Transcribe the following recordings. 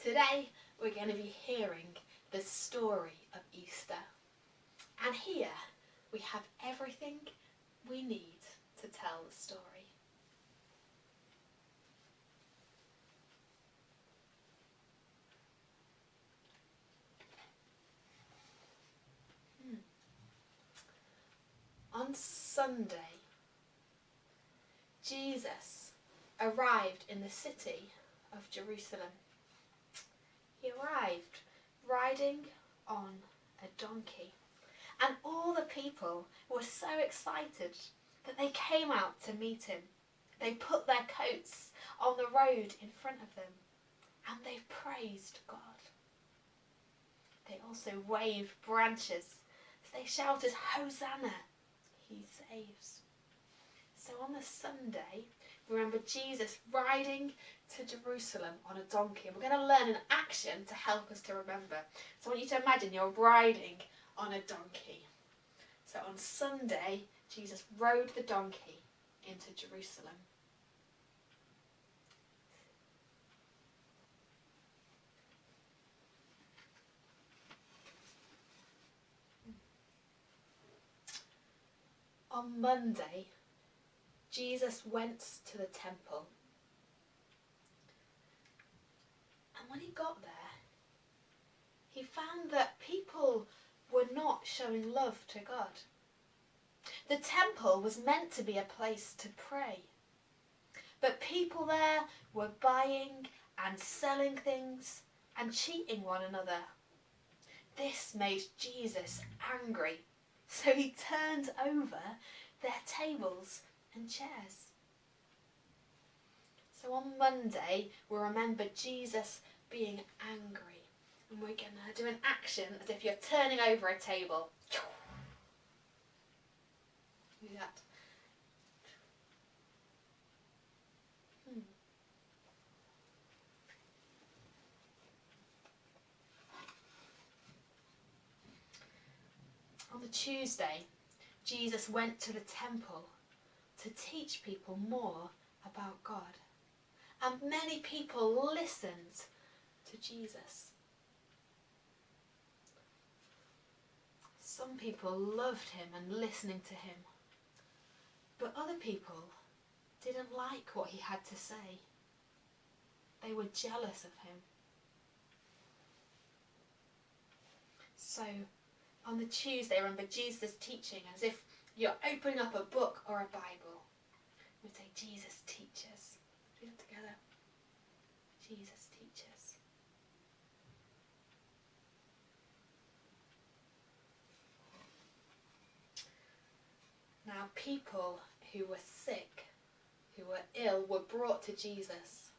Today we're going to be hearing the story of Easter. And here we have everything we need to tell the story. On Sunday, Jesus arrived in the city of Jerusalem. He arrived riding on a donkey, and all the people were so excited that they came out to meet him. They put their coats on the road in front of them, and they praised God. They also waved branches as they shouted, "Hosanna! He saves." So on the Sunday, we remember Jesus riding to Jerusalem on a donkey. And we're going to learn an action to help us to remember. So I want you to imagine you're riding on a donkey. So on Sunday, Jesus rode the donkey into Jerusalem. On Monday, Jesus went to the temple. And when he got there, he found that people were not showing love to God. The temple was meant to be a place to pray. But people there were buying and selling things and cheating one another. This made Jesus angry. So he turned over their tables and chairs. So on Monday, we'll remember Jesus being angry. And we're going to do an action as if you're turning over a table. Do that. On the Tuesday, Jesus went to the temple to teach people more about God. And many people listened to Jesus. Some people loved him and listening to him. But other people didn't like what he had to say. They were jealous of him. So on the Tuesday, remember Jesus teaching as if you're opening up a book or a Bible. We'd say, Jesus teaches. Do that together. Jesus teaches. Now, people who were sick, who were ill, were brought to Jesus.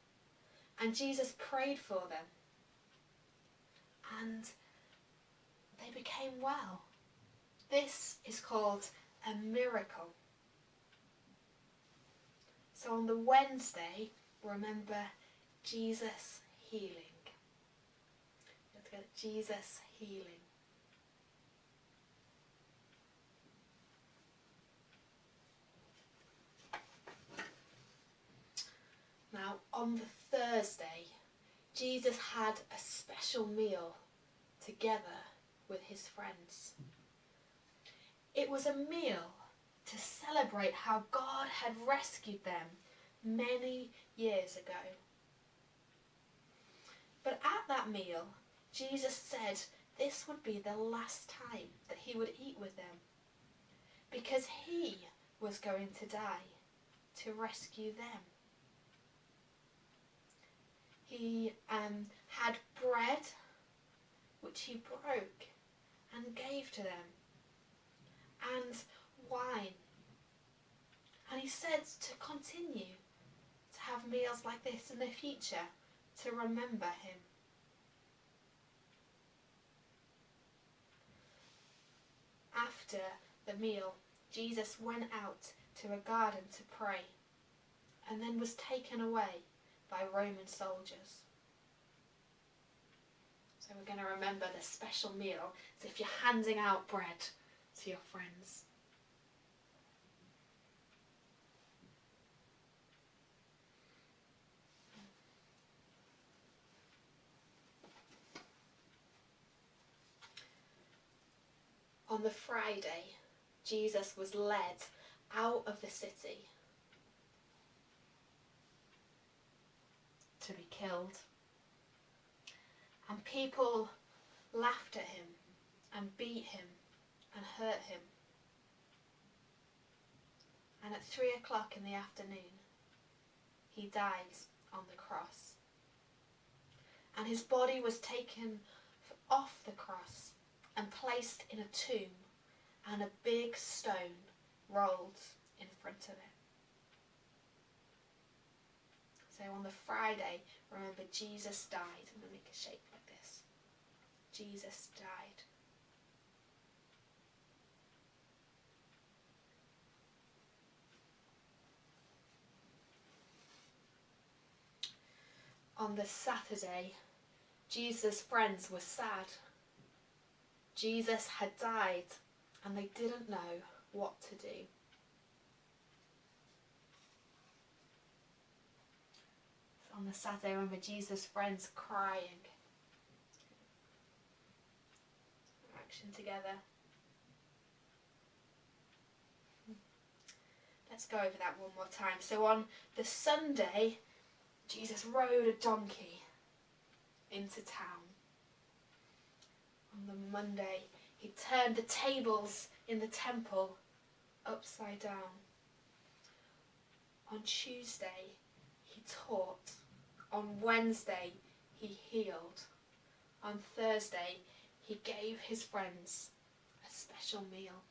And Jesus prayed for them. And they became well. This is called a miracle. So on the Wednesday, remember Jesus healing. Let's get Jesus healing. Now on the Thursday, Jesus had a special meal together with his friends. It was a meal to celebrate how God had rescued them many years ago. But at that meal, Jesus said this would be the last time that he would eat with them, because he was going to die to rescue them. He had bread which he broke and gave to them, and wine. And he said to continue to have meals like this in the future to remember him. After the meal, Jesus went out to a garden to pray, and then was taken away by Roman soldiers. So we're going to remember the special meal as if you're handing out bread to your friends. On the Friday, Jesus was led out of the city to be killed. And people laughed at him and beat him and hurt him. And at 3 o'clock in the afternoon, he died on the cross. And his body was taken off the cross and placed in a tomb, and a big stone rolled in front of it. So on the Friday, remember, Jesus died. I'm going to make a shape like this. Jesus died. On the Saturday, Jesus' friends were sad. Jesus had died and they didn't know what to do. So on the Saturday, remember, Jesus' friends crying. Action together. Let's go over that one more time. So on the Sunday, Jesus rode a donkey into town. On the Monday, he turned the tables in the temple upside down. On Tuesday, he taught. On Wednesday, he healed. On Thursday, he gave his friends a special meal.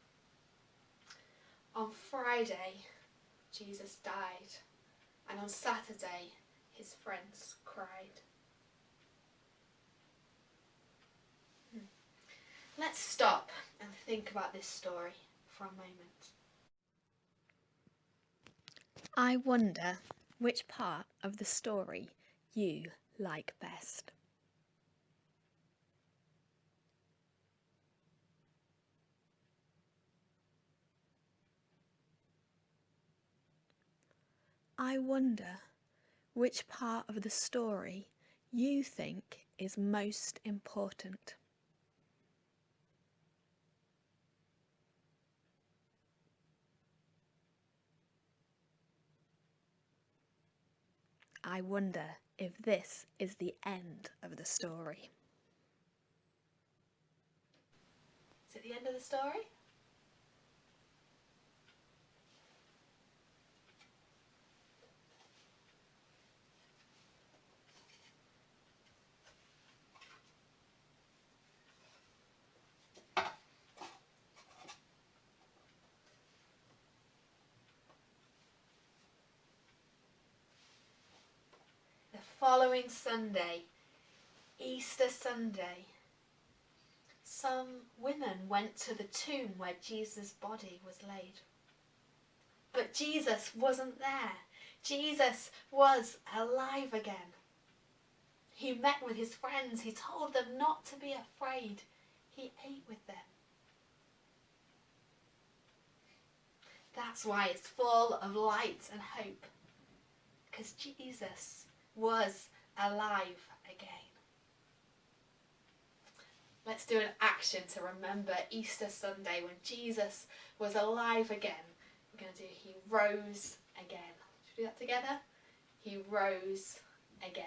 On Friday, Jesus died. And on Saturday, his friends cried. Let's stop and think about this story for a moment. I wonder which part of the story you like best. I wonder which part of the story you think is most important. I wonder if this is the end of the story. Is it the end of the story? The following Sunday, Easter Sunday, some women went to the tomb where Jesus' body was laid. But Jesus wasn't there. Jesus was alive again. He met with his friends. He told them not to be afraid. He ate with them. That's why it's full of light and hope. Because Jesus was alive again. Let's do an action to remember Easter Sunday when Jesus was alive again. We're going to do he rose again. Should we do that together? He rose again.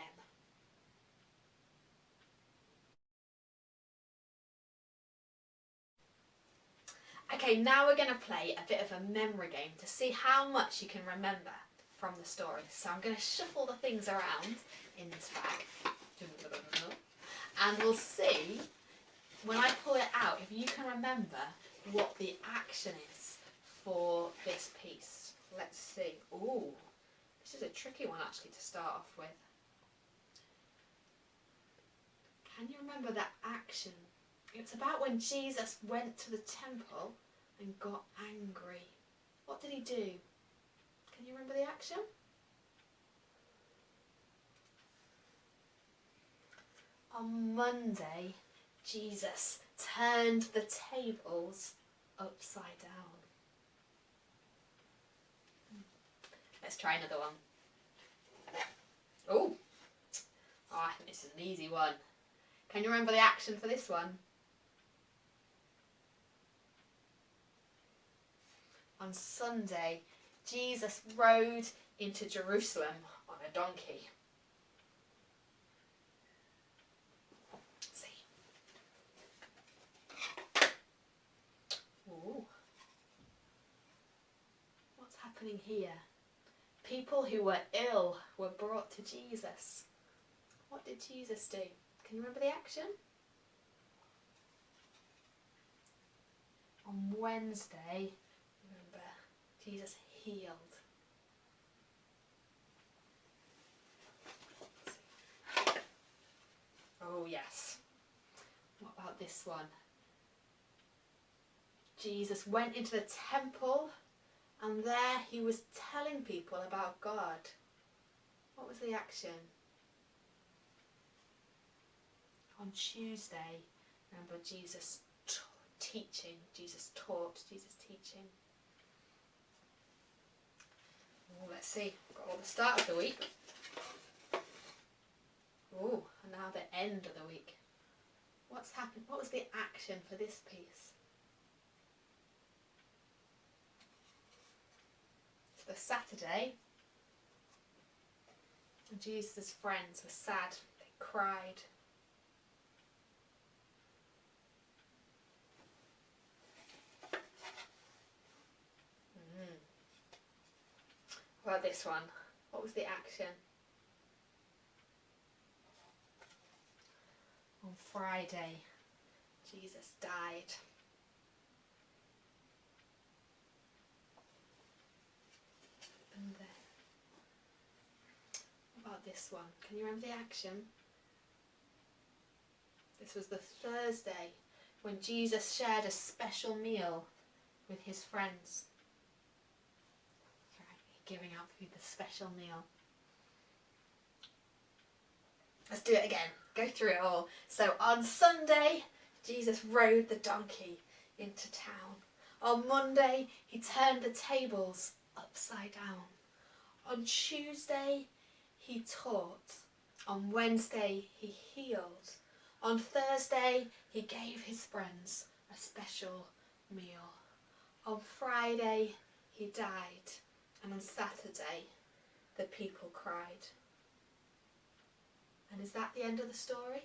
Okay, now we're going to play a bit of a memory game to see how much you can remember from the story. So I'm going to shuffle the things around in this bag. And we'll see, when I pull it out, if you can remember what the action is for this piece. Let's see. Ooh, this is a tricky one actually to start off with. Can you remember that action? It's about when Jesus went to the temple and got angry. What did he do? Can you remember the action? On Monday, Jesus turned the tables upside down. Let's try another one. Oh, I think this is an easy one. Can you remember the action for this one? On Sunday, Jesus rode into Jerusalem on a donkey. Let's see. Ooh. What's happening here? People who were ill were brought to Jesus. What did Jesus do? Can you remember the action? On Wednesday, remember, Jesus healed. Oh yes. What about this one? Jesus went into the temple and there he was telling people about God. What was the action? On Tuesday, remember Jesus teaching, Jesus taught, Jesus teaching. Oh, let's see, got all the start of the week. Oh, and now the end of the week. What's happened? What was the action for this piece? It's the Saturday, and Jesus' friends were sad, they cried. What about this one? What was the action? On Friday, Jesus died. And then, what about this one? Can you remember the action? This was the Thursday when Jesus shared a special meal with his friends. Giving out food, the special meal. Let's do it again. Go through it all. So on Sunday, Jesus rode the donkey into town. On Monday, he turned the tables upside down. On Tuesday, he taught. On Wednesday, he healed. On Thursday, he gave his friends a special meal. On Friday, he died. And on Saturday, the people cried. And is that the end of the story?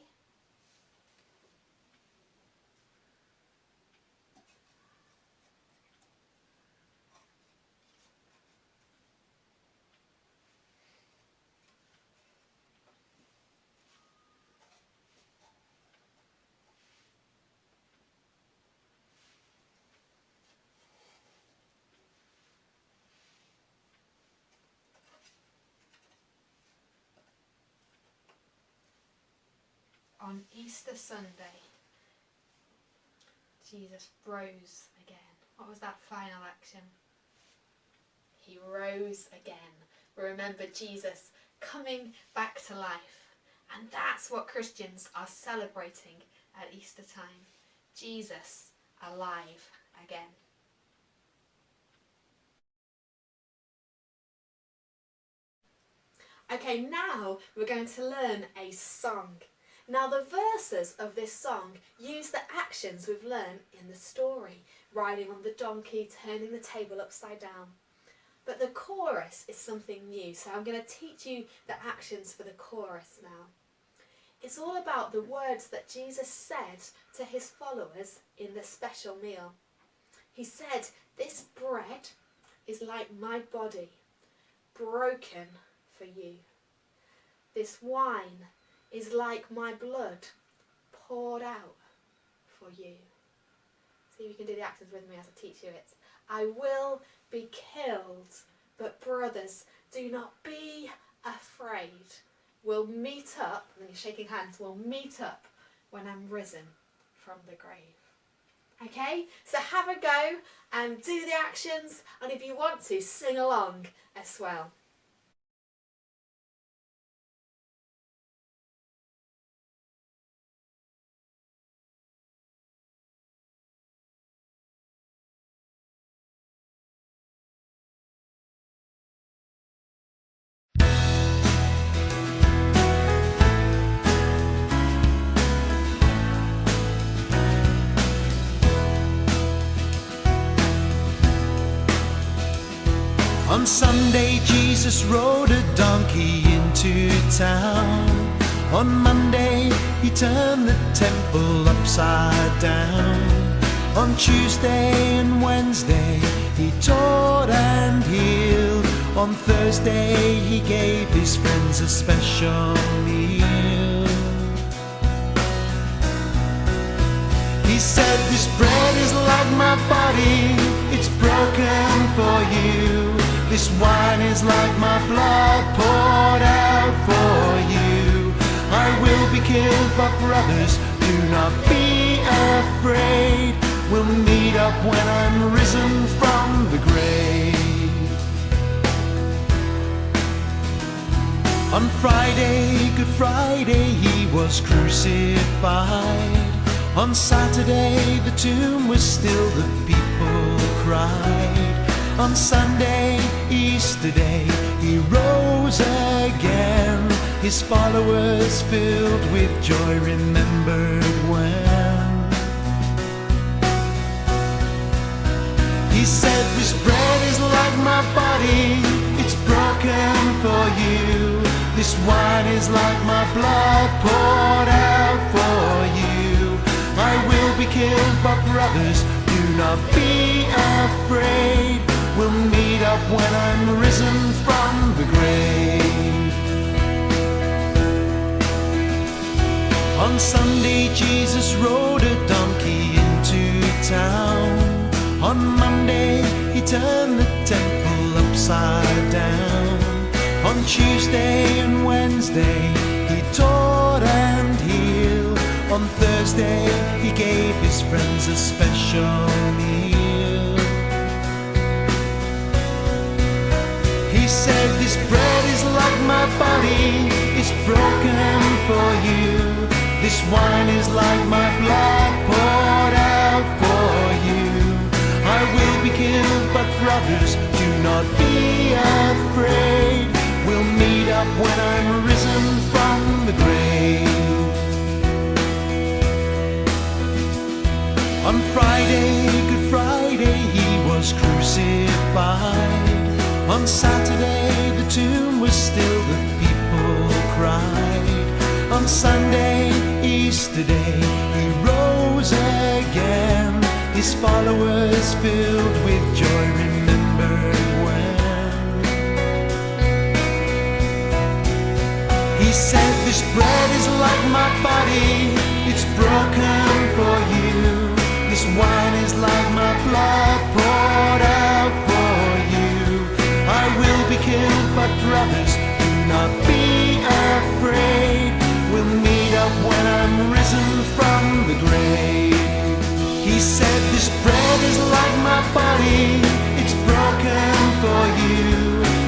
On Easter Sunday, Jesus rose again. What was that final action? He rose again. We remember Jesus coming back to life. And that's what Christians are celebrating at Easter time. Jesus alive again. Okay, now we're going to learn a song. Now the verses of this song use the actions we've learned in the story. Riding on the donkey, turning the table upside down. But the chorus is something new, so I'm going to teach you the actions for the chorus now. It's all about the words that Jesus said to his followers in the special meal. He said, "This bread is like my body, broken for you. This wine is like my blood, poured out for you." See if you can do the actions with me as I teach you it. I will be killed, but brothers, do not be afraid. We'll meet up, and then you're shaking hands, we'll meet up when I'm risen from the grave. Okay, so have a go and do the actions, and if you want to, sing along as well. Sunday Jesus rode a donkey into town. On Monday he turned the temple upside down. On Tuesday and Wednesday he taught and healed. On Thursday he gave his friends a special meal. He said, "This bread is like my body, it's broken for you. This wine is like my blood poured out for you. I will be killed, but brothers, do not be afraid. We'll meet up when I'm risen from the grave." On Friday, Good Friday, he was crucified. On Saturday, the tomb was still, the people cried. On Sunday, Easter Day, he rose again. His followers filled with joy remembered when he said, "This bread is like my body, it's broken for you. This wine is like my blood poured out for you. I will be killed, but brothers, do not be afraid. We'll meet up when I'm risen from the grave." On Sunday Jesus rode a donkey into town. On Monday he turned the temple upside down. On Tuesday and Wednesday he taught and healed. On Thursday he gave his friends a special meal. He said, "This bread is like my body, it's broken for you. This wine is like my blood poured out for you. I will be killed, but brothers, do not be afraid. We'll meet up when I'm risen from the grave." On Friday, Good Friday, he was crucified. On Saturday, the tomb was still, the people cried. On Sunday, Easter Day, he rose again. His followers filled with joy remembered when he said, "This bread is like my body, it's broken for you. This wine is like my blood poured out for you. I will be killed, but brothers, do not be afraid. We'll meet up when I'm risen from the grave." He said, "This bread is like my body, it's broken for you.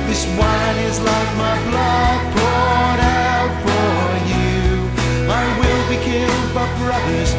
This wine is like my blood poured out for you. I will be killed, but brothers,